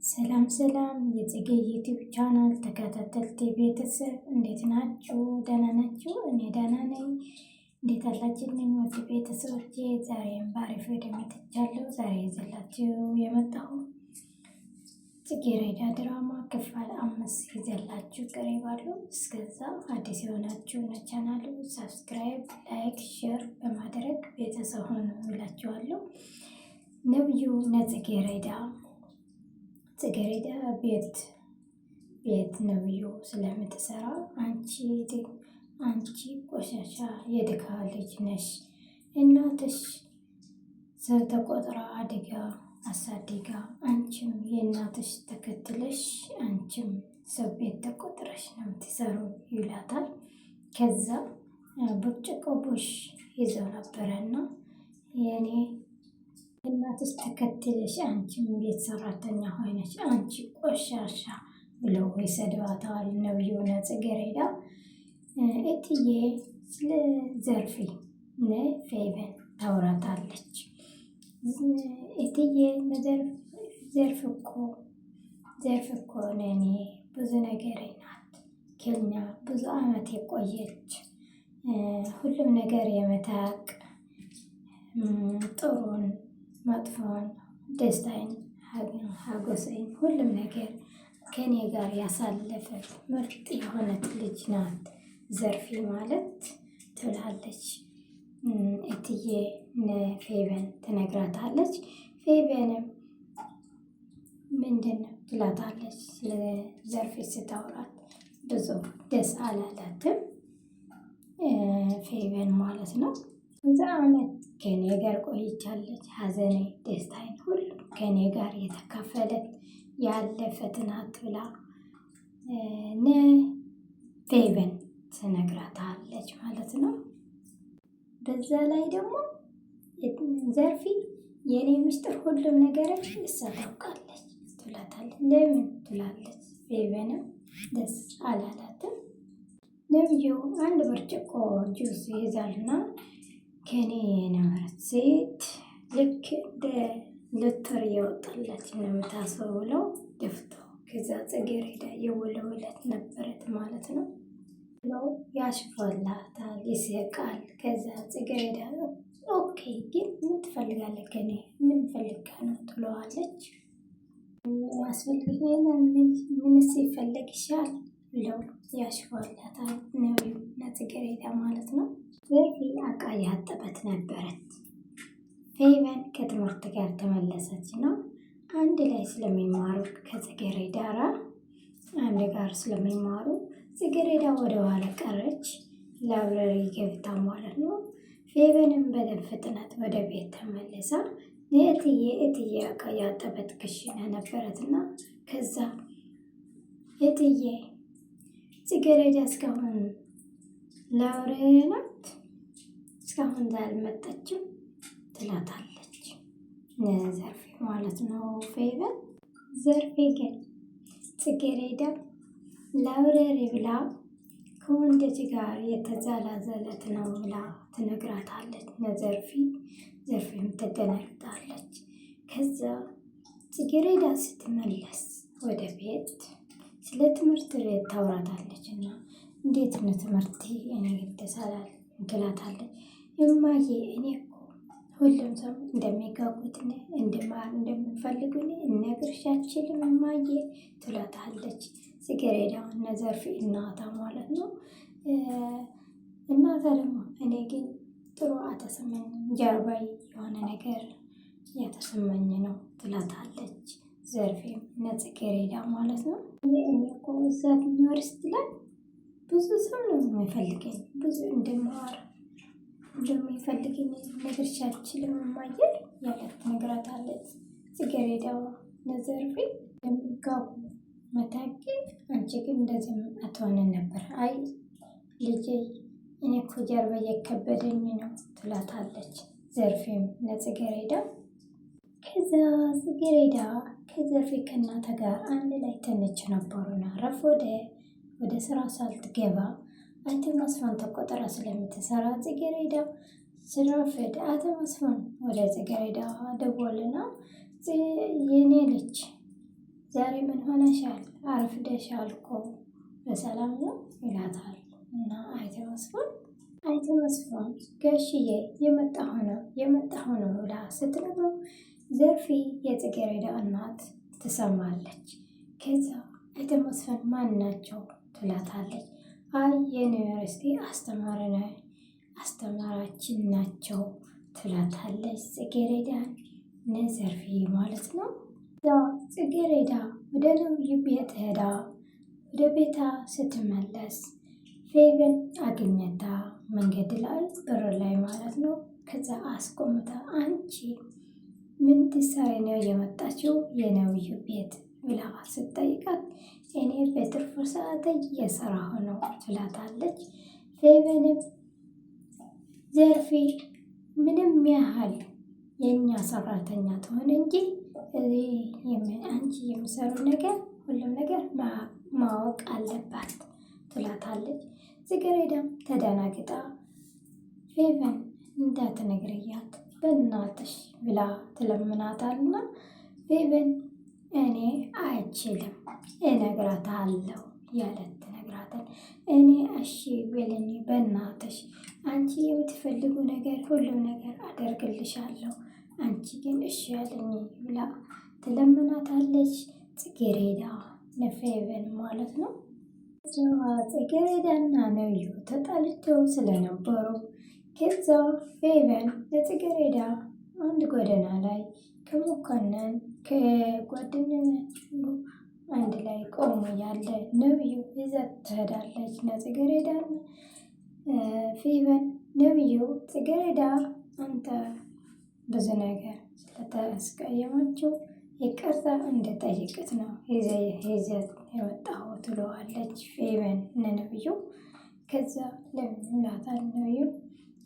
ሰላም ሰላም የጽጌ ዩቲዩብ ቻናል ተከታተልቲ ቤተሰብ እንዴት ናችሁ? ደህና ናችሁ? እኔ ደህና ነኝ። እንዴት አላችሁልኝ? ወደ ቤተሰቦቼ ዛሬም በአሪፍ ቪዲዮ መጥቻለሁ። ዛሬ ይዘላችሁ የመጣሁ ጽጌረዳ ድራማ ክፍል 5 ይዘላችሁ ቀርባለሁ። እስከዛ አዲስ የሆናችሁ ለቻናሉ ሰብስክራይብ፣ ላይክ፣ ሼር በማድረግ ቤተሰብ ሆኑ እላችኋለሁ። ነብዩ ጽጌረዳ ቤት ነብዩ ስለምትሰራ አንቺ ቆሻሻ የድካ ልጅ ነሽ፣ እናትሽ ሰው ተቆጥራ አድጋ አሳድጋ አንቺም የእናትሽ ተከትለሽ አንቺም ሰው ቤት ተቆጥረሽ ነው የምትሰሩ ይላታል። ከዛ ብርጭቆ ቡሽ ይዘው ነበረና የኔ እናትሽ ተከትለሽ አንቺም ቤት ሰራተኛ ሆነሽ አንቺ ቆሻሻ ብለው ይሰድባታል። ነብዩና ጽጌረዳ እትዬ ስለ ዘርፌ ፌቨን ታወራታለች። እትዬ ዘርፍ እኮ ለእኔ ብዙ ነገር ናት። ከኛ ብዙ አመት የቆየች ሁሉም ነገር የመታቅ ጥሩን መጥፎን ደስታዬን ሀጎሴን ሁሉም ነገር ከኔ ጋር ያሳለፈች ምርጥ የሆነች ልጅ ናት ዘርፌ ማለት ትላለች። እትዬ ለፌቨን ትነግራታለች። ፌቨንም ምንድን ነው ትላታለች። ለዘርፌ ስታወራት ብዙ ደስ አላላትም ፌቨን ማለት ነው። ብዙ አመት ከኔ ጋር ቆይቻለች። ሀዘኔ ደስታዬን ሁሉ ከኔ ጋር የተካፈለት ያለፈት ናት ብላ ፌቨን ትነግራታለች ማለት ነው። በዛ ላይ ደግሞ ዘርፌ የኔ ምስጢር ሁሉም ነገር እሷ ታውቃለች ትላታለች። ለምን ትላለች። ፌቨንም ደስ አላላትም። ነብዩ አንድ ብርጭቆ ጁስ ይዛልና ከኔ የነበረት ሴት ልክ እንደ ልትር እየወጣላት ነው የምታስበው ደፍቶ ከዛ ጽጌረዳ የወለወለት ነበረት ማለት ነው ብለው ያሽፈላታል፣ ይስቃል። ከዛ ጽጌረዳ ኦኬ ግን ምን ትፈልጋለህ ከኔ ምን ፈልጋ ነው ትለዋለች። ምን ሲፈልግ ይሻል ብለው ያሽፈላታል ነብዩ ለጽጌረዳ ማለት ነው። ዘርፌ አቃ ያጠበት ነበረት። ፌቨን ከትምህርት ጋር ተመለሰች ነው አንድ ላይ ስለሚማሩ ከጽጌረዳ አንድ ጋር ስለሚማሩ ጽጌረዳ ወደ ኋላ ቀረች። ላይብረሪ ገብታ ማለት ነው። ፌቨንም በደንብ ፍጥነት ወደ ቤት ተመለሳ። እትዬ አቃ ያጠበት ክሽና ነበረትና ከዛ እትዬ ጽጌረዳ እስካሁን ላይብረሪ ናት እስካሁን አልመጣችም ትላታለች ዘርፌ ማለት ነው። ፌቨን ዘርፌ ግን ጽጌረዳ ላይብረሪ ብላ ከወንዶች ጋር የተዘላዘለት ነው ብላ ትነግራታለች ዘርፌም ትደነግጣለች። ከዛ ጽጌረዳ ስትመለስ ወደ ቤት ስለ ትምህርት ቤት ታወራታለች እና እንዴት ነው ትምህርት እኔ ተሳላል ትላታለች። እማዬ እኔ እኮ ሁሉም ሰው እንደሚጋቡት እንድማር እንደምፈልጉኝ እነግርሽ አልችልም እማዬ ትላታለች። ጽጌረዳ ዘርፌ እናታ ማለት ነው። እናታ ደግሞ እኔ ግን ጥሩ አልተሰማኝም ጀርባዬ የሆነ ነገር የተሰማኝ ነው ትላታለች። ዘርፌም ለጽጌረዳ ማለት ነው። እኔ እኮ እዛ ዩኒቨርሲቲ ላይ ብዙ ሰው ነው የሚፈልገኝ ብዙ እንደማር እንደሚፈልገኝ ነገርሽ አልችልም እማዬ ያላት ትነግራታለች። ጽጌረዳ ለዘርፌ የሚጋቡ መታቂ አንቺ ግን እንደዚህ አትሆንን ነበር። አይ ልጄ እኔ እኮ ጀርባ እየከበደኝ ነው ትላታለች። ዘርፌም ለጽጌረዳ ከዛ ጽጌረዳ ከዘርፌ ከእናቷ ጋር አንድ ላይ ተነች ነበሩና ረፍ ወደ ስራ ሳልትገባ አቶ መስፍን ተቆጥራ ስለምትሰራ ጽጌረዳ ስራፈድ አቶ መስፍን ወደ ጽጌረዳ ደወልና የኔ ልጅ ዛሬ ምን ሆነሻል? አርፍደሻል እኮ በሰላም ነው ይላታል። እና አይተ መስፍን ጋሽዬ የመጣሁ ነው ብላ ስትነግረው ዘርፌ የጽጌረዳ እናት ትሰማለች። ከዛ አይተ መስፍን ማን ናቸው ትላታለች። አይ የዩኒቨርሲቲ አስተማራችን ናቸው ትላታለች። ጽጌረዳን ዘርፌ ማለት ነው። ጽጌረዳ ወደ ነብዩ ቤት ሄዳ ወደ ቤታ ስትመለስ ፌቨን አግኘታ መንገድ ላይ በር ላይ ማለት ነው። ከዛ አስቆምታ አንቺ ምን ትሰሪ ነው የመጣችው የነብዩ ቤት ብላ ስትጠይቃት እኔ በትርፍ ሰዓት እየሰራሁ ነው ትላታለች። ፌቨንም ዘርፌ ምንም ያህል የእኛ ሰራተኛ ትሆን እንጂ አንቺ የምሰሩ ነገር ሁሉም ነገር ማወቅ አለባት ትላታለች። ጽጌረዳም ተደናግጣ ፌቨን እንዳትነግሪያት በእናትሽ ብላ ትለምናታልና ፌቨን እኔ አይችልም እነግራታለሁ ያለት ትነግራታል። እኔ እሺ በለኝ በእናትሽ አንቺ የምትፈልጉ ነገር ሁሉም ነገር አደርግልሻለሁ አንቺ ግን እሺ ያለኝ ብላ ትለምናታለች። ጽጌረዳ ለፌቨን ማለት ነው። ጽጌረዳና ነብዩ ተጣልተው ስለነበሩ ከዛ ፌቨን ለጽጌረዳ አንድ ጎዳና ላይ ከመኮንን ከጓደኛው አንድ ላይ ቆሞ ያለ ነብዩ ይዘት ትሄዳለች። ለጽጌረዳና ፌቨን ነብዩ ጽጌረዳ አንተ ብዙ ነገር ስለተስቀየማቸው ይቅርታ እንድጠይቅት ነው ይዘት የወጣው ትለዋለች ፌቨን ለነብዩ። ከዛ ለምንላታል ነብዩ።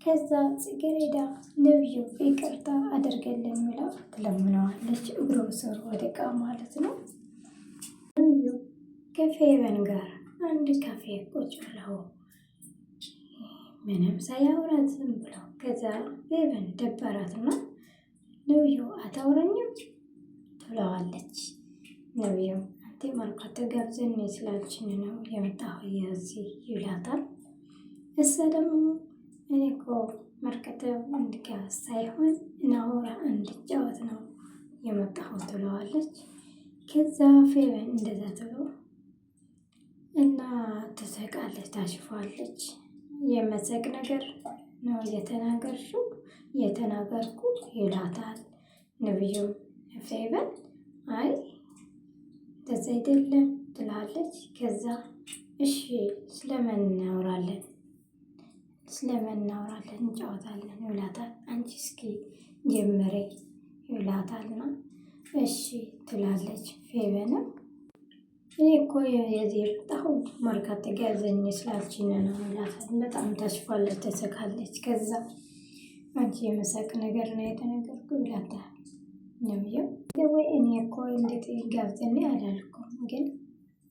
ከዛ ጽጌረዳ ነብዩ ይቅርታ አድርገልን ብላ ትለምነዋለች። እግሩ ስር ወድቃ ማለት ነው። ነብዩ ከፌቨን ጋር አንድ ካፌ ቁጭ ብለው ምንም ሳያወራ ዝም ብለው ከዛ ፌቨን ደበራትና ነብዩ አታውረኝም ትለዋለች። ነብዩ አንተ ማርካተ ጋብዘን ስላልችን ነው የመጣሁ የዚህ ይላታል። እሷ ደግሞ እኔ እኮ መርከተ እንድጋብዝ ሳይሆን እናወራ እንድጫወት ነው የመጣሁ ትለዋለች። ከዛ ፌቨን እንደዛ ትሎ እና ትስቃለች፣ ታሽፋለች። የመሰቅ ነገር ነው የተናገርሽው የተናገርኩ ይላታል። ነብዩም ፌቨን አይ እንደዛ አይደለም ትላለች። ከዛ እሺ ስለምን እናወራለን እንጫወታለን ይላታል። አንቺ እስኪ ጀምሬ ይላታልና እሺ ትላለች። ፌቨንም እኔ እኮ የዚህ የመጣሁ መርካቶ ጋብዘኝ ስላልችኝ ነው ይላታል። በጣም ታሽፋለች፣ ተሰካለች። ከዛ አንቺ የመሳቅ ነገር ነው የተነገርኩ ይላታል። ነብዩ ወይ እኔ እኮ እንዴት ጋብዘኝ አላልኩም፣ ግን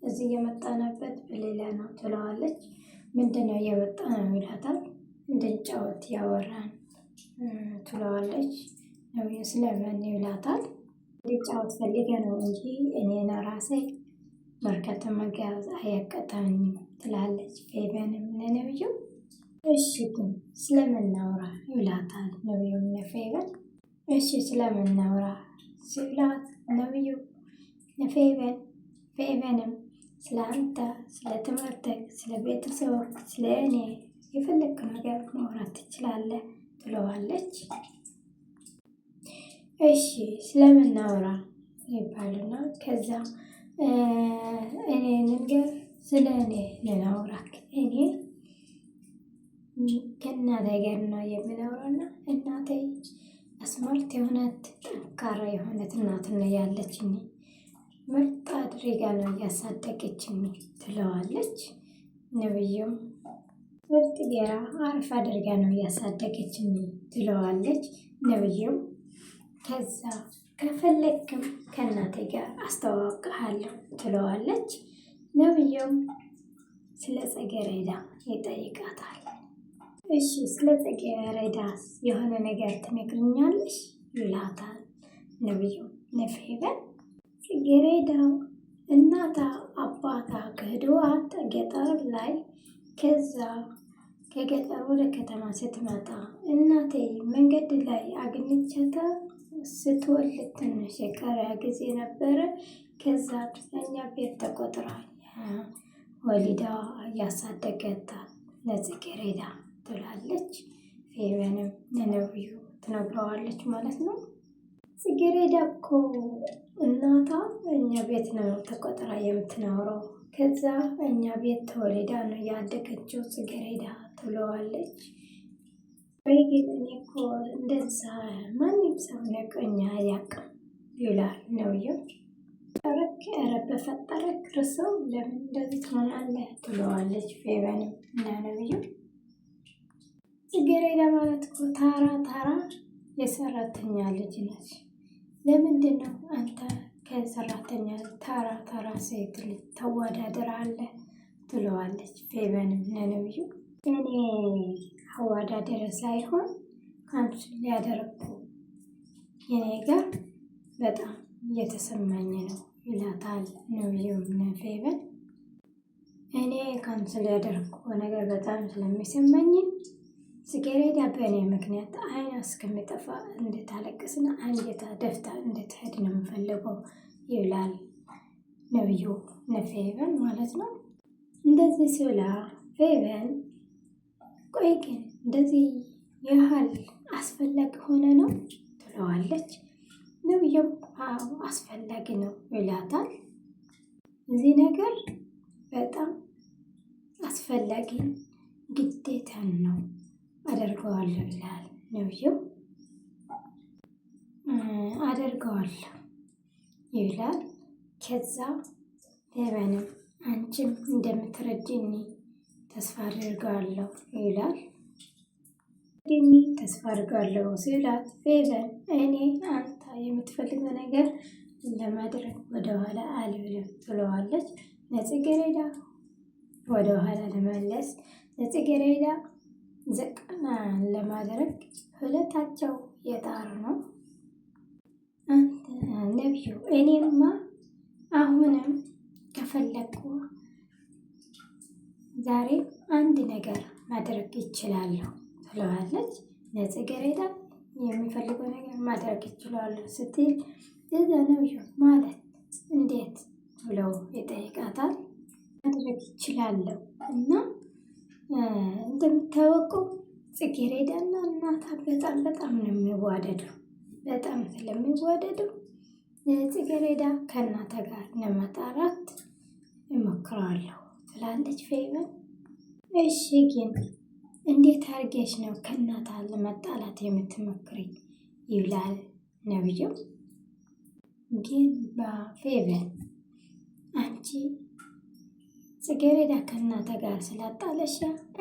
እዚህ የመጣንበት በሌላ ነው ትለዋለች። ምንድነው የመጣ ነው ይላታል። እንድንጫወት ያወራን ትለዋለች። ነብዩ ስለምን ይላታል። እንድንጫወት ፈልገ ነው እንጂ እኔና ራሴ መርካቶ መጋበዝ አያቀጣኝም ትላለች። ፌቨንም ለነብዩ እሺ ግን ስለምናወራ ይላታል። ነብዩም ለፌቨን እሺ ስለምናወራ ሲላት ነብዩ ለፌቨን ፌቨንም ስለ አንተ፣ ስለ ትምህርትህ፣ ስለ ቤተሰቦች፣ ስለ እኔ የፈለግክ ነገር ማውራት ትችላለህ ትለዋለች። እሺ ስለምናወራ ይባልና ከዛ እኔ ነገር ስለ እኔ ልናውራክ እኔ ከእናቴ ጋር ነው የምናወራና እናቴ ስማርት የሆነት ጠንካራ የሆነት እናት ነው ያለችኝ። ምርጥ አድርጋ ነው እያሳደገችኝ ትለዋለች። ነብዩም ምርጥ ጌራ አሪፍ አድርጋ ነው እያሳደገችኝ ትለዋለች። ነብዩም ከዛ ከፈለግክም ከእናቴ ጋር አስተዋውቅሃለሁ ትለዋለች። ነብዩም ስለ ጽጌረዳ ይጠይቃታል። እሺ ስለ ጽጌረዳስ የሆነ ነገር ትነግሪኛለሽ ይላታል። ነብዩ ለፌቨን ጽጌረዳ እናታ አባታ ክህደዋት ገጠር ላይ ከዛ ከገጠር ወደ ከተማ ስትመጣ እናቴ መንገድ ላይ አግኝቻታ ስትወልድ ትንሽ የቀረ ጊዜ ነበረ። ከዛ እኛ ቤት ተቆጥራ ወሊዳ እያሳደገታል ለጽጌረዳ ትላለች። ፌቨንም ለነብዩ ትነግረዋለች ማለት ነው። ጽጌረዳ እኮ እናቷ እኛ ቤት ነው ተቆጥራ የምትኖረው። ከዛ እኛ ቤት ተወልዳ ነው ያደገችው ጽጌረዳ ትለዋለች። ወይ ግን እኔ እኮ እንደዛ ማንም ሰው ነቀኛ አያውቅም ይላል ነብዩ። ኧረ በፈጠረክ ሰው ለምን እንደዚህ ትሆናለህ ትለዋለች ፌቨንም እና ነብዩ። ጽጌረዳ ማለት እኮ ታራ የሰራተኛ ልጅ ነች። ለምንድን ነው አንተ ከሰራተኛ ታራ ሴት ልጅ ተወዳድራለህ ትለዋለች ፌቨንም ለነብዩ። እኔ አወዳደር ሳይሆን አንቺ ሊያደርጉ የኔ ጋር በጣም እየተሰማኝ ነው ይላታል ነብዩም ለፌቨን። እኔ ካንስል ያደረኩ ነገር በጣም ስለሚሰማኝ ጽጌረዳ በእኔ ምክንያት አይኗ እስከሚጠፋ እንድታለቅስና አንጀታ ደፍታ እንድትሄድ ነው የምፈልገው ይላል ነብዩ ለፌቨን ማለት ነው። እንደዚህ ስላ ፌቨን ቆይ ግን እንደዚህ ያህል አስፈላጊ ሆነ ነው ትለዋለች። ነብዩም አስፈላጊ ነው ይላታል። እዚህ ነገር በጣም አስፈላጊ ግዴታን ነው አደርገዋለሁ ይላል ነብዩ። አደርገዋለሁ ይላል። ከዛ ፌቨንም አንቺም እንደምትረጅኝ ተስፋ አድርጋለሁ ይላል። ተስፋ አድርጋለሁ ሲላት ፌቨን እኔ አንተ የምትፈልገው ነገር ለማድረግ ወደኋላ አልብልም ትለዋለች። ለጽጌረዳ ወደኋላ ለመለስ ለጽጌረዳ ዝቅና ለማድረግ ሁለታቸው የጣር ነው። ነብዩ እኔማ አሁንም ከፈለኩ ዛሬ አንድ ነገር ማድረግ ይችላለሁ ትለዋለች። ለጽጌረዳ የሚፈልገው ነገር ማድረግ ይችላለሁ ስትል እዛ ነብዩ ማለት እንዴት ብለው ይጠይቃታል። ማድረግ ይችላለሁ እና እንደምታወቀው ጽጌረዳና እናቷ በጣም ነው የሚዋደዱ። በጣም ስለሚዋደዱ ጽጌረዳ ከእናቷ ጋር ለመጣራት እሞክራለሁ ትላለች ፌቨን። እሺ ግን እንዴት አድርገሽ ነው ከእናቷ ለመጣላት የምትሞክሪኝ ይላል ነብዩ። ግን በፌቨን አንቺ ጽጌረዳ ከእናቷ ጋር ስላጣለሽ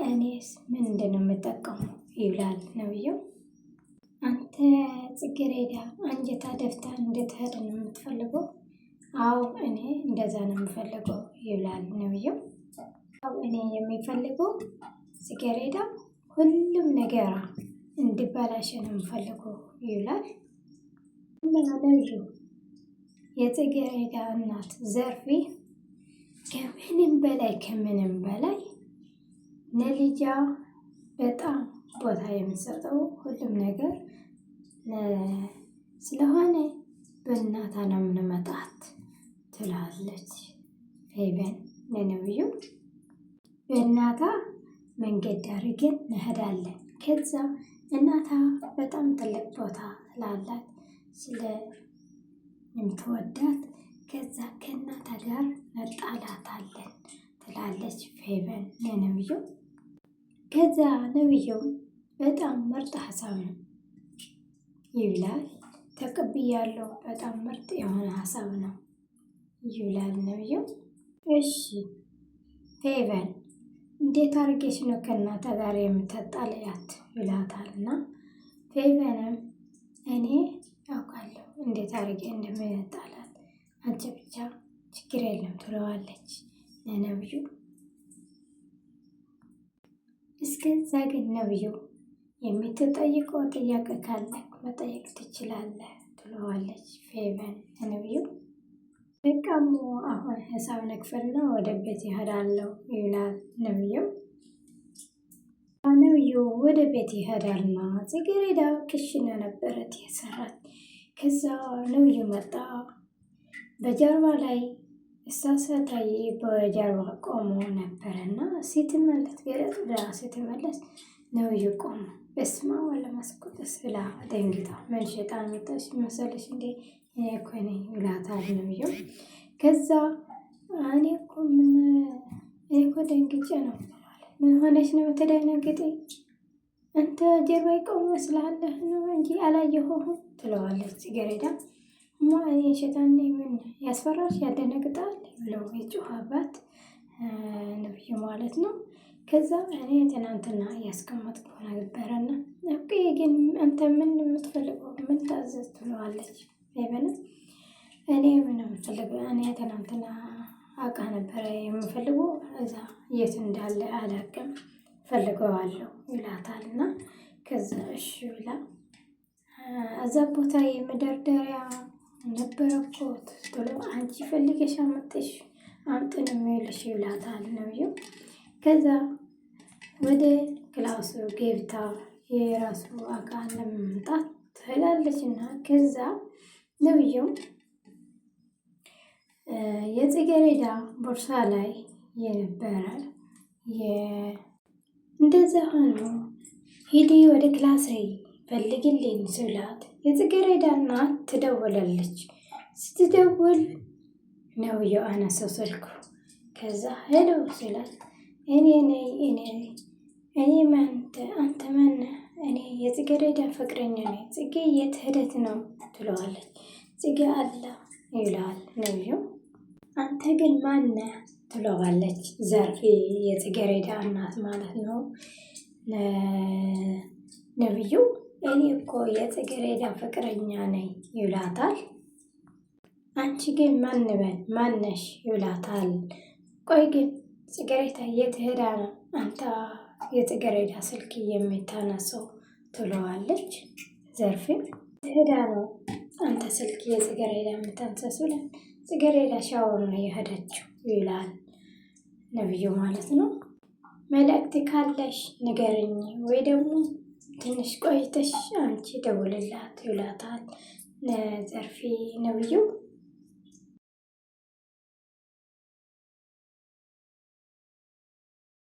እኔስ ምንድን ነው የምጠቀመው ይላል ነብዩ። አንተ ጽጌረዳ አንጀታ ደፍታ እንድትሄድ ነው የምትፈልገው? አዎ እኔ እንደዛ ነው የምፈልገው ይላል ነብዩ። አዎ እኔ የሚፈልገው ጽጌረዳ ሁሉም ነገሯ እንዲበላሽ ነው የምፈልገው ይላል ነብዩ። የጽጌረዳ እናት ዘርፌ ከምንም በላይ ለልጇ በጣም ቦታ የምትሰጠው ሁሉም ነገር ስለሆነ በእናቷ ነው የምንመጣት ትላለች ፌቨን ለነብዩ። በእናቷ መንገድ አድርገን እንሄዳለን። ከዛ እናቷ በጣም ትልቅ ቦታ ስላላት ስለምትወዳት ከዛ ከእናቷ ጋር መጣላታለን ትላለች ፌቨን ለነብዩ። ከዛ ነብዩ በጣም ምርጥ ሀሳብ ነው ይላል። ተቀብያለሁ በጣም ምርጥ የሆነ ሀሳብ ነው ይላል ነብዩ። እሺ ፌቨን እንዴት አድርጌሽ ነው ከእናቷ ጋር የምትጣልያት ይላታልና ፌቨንም እኔ አውቃለሁ እንዴት አድርጌ እንደምጣላት አንቺ ብቻ ችግር የለም ትለዋለች ለነብዩ። እስከዛ ግን ነብዩ የምትጠይቀው ጥያቄ ካለ መጠየቅ ትችላለህ ትለዋለች ፌቨን ለነብዩ። በቃሙ አሁን ሂሳብ ነክፈልና ወደ ቤት ይሄዳለሁ ይላል ነብዩ። ነብዩ ወደ ቤት ይሄዳልና ጽጌረዳ ክሽና ነበረት የሰራት። ከዛ ነብዩ መጣ። በጀርባ ላይ እሳሳታይ በጀርባ ቆሞ ነበረና ስትመለስ ገለጥ ብላ ስትመለስ ነብዩ ቆሞ በስማ ወለ መስኮትስ ብላ ደንግጣ ምን ሸጣን መጣሽ መሰለሽ እንዴ እኔ እኮ ነኝ ይላታል ነብዩ። ከዛ እኔ እኮ ደንግጬ ነው። ምን ሆነሽ ነው የምትደነግጪ? አንተ ጀርባ ቆሞ መስላለህ ነው እንጂ አላየሁህም ትለዋለች ጽጌረዳ። እኔ ሸጣን ነኝ ምን ያስፈራሽ ያደነግጣል ብለው የጮኸባት ነብዩ ማለት ነው። ከዛ እኔ ትናንትና ያስቀመጥኩ ነበረና ኦኬ፣ ግን አንተ ምን የምትፈልገው ምን ታዘዝ ትለዋለች። አይበለም እኔ ምን የምፈልገው እኔ ትናንትና አውቃ ነበረ የምፈልገው እዛ የት እንዳለ አላውቅም ፈልገዋለሁ ይላታልና ከዛ እሺ ብላ እዛ ቦታ የመደርደሪያ ነበረኮት ትሎ አንቺ ፈልገሽ አመጣሽ አምጥን የሚልሽ ይላታል ነብዩ። ከዛ ወደ ክላሱ ገብታ የራሱ አካል ለመምጣት ትሄዳለችና ከዛ ነብዩ የጽጌረዳ ቦርሳ ላይ የነበረ እንደዛ ሆኖ ሂዲ ወደ ክላሴ ፈልግልኝ ስላት የጽጌረዳ እናት ትደውላለች። ስትደውል ነብዩ አነሳው ስልኩ። ከዛ ሄሎ ስላት እኔ አንተ ማን? እኔ የጽጌረዳ ፍቅረኛ ነኝ። ጽጌ የት ሄደት ነው ትለዋለች። ጽጌ አለ ይላል ነብዩ። አንተ ግን ማነ ትለዋለች ዘርፌ የጽጌረዳ እናት ማለት ነው። ነብዩ እኔ እኮ የጽጌረዳ ፍቅረኛ ነኝ ይላታል። አንቺ ግን ማነሽ ይላታል። ቆይ ግን ጽጌረዳ የት ሄዳ ነው አንተ የጽጌረዳ ስልክ የምታነሳው ትለዋለች። ዘርፌም ሄዳ ነው አንተ ስልክ የጽጌረዳ የምታነሳው? ጽጌረዳ ሻወር ነው የሄደችው ይላል ነብዩ ማለት ነው። መልእክት ካለሽ ንገረኝ ወይ ደግሞ ትንሽ ቆይተሽ አንቺ ደውልላት ይላታል ዘርፌ ነብዩ።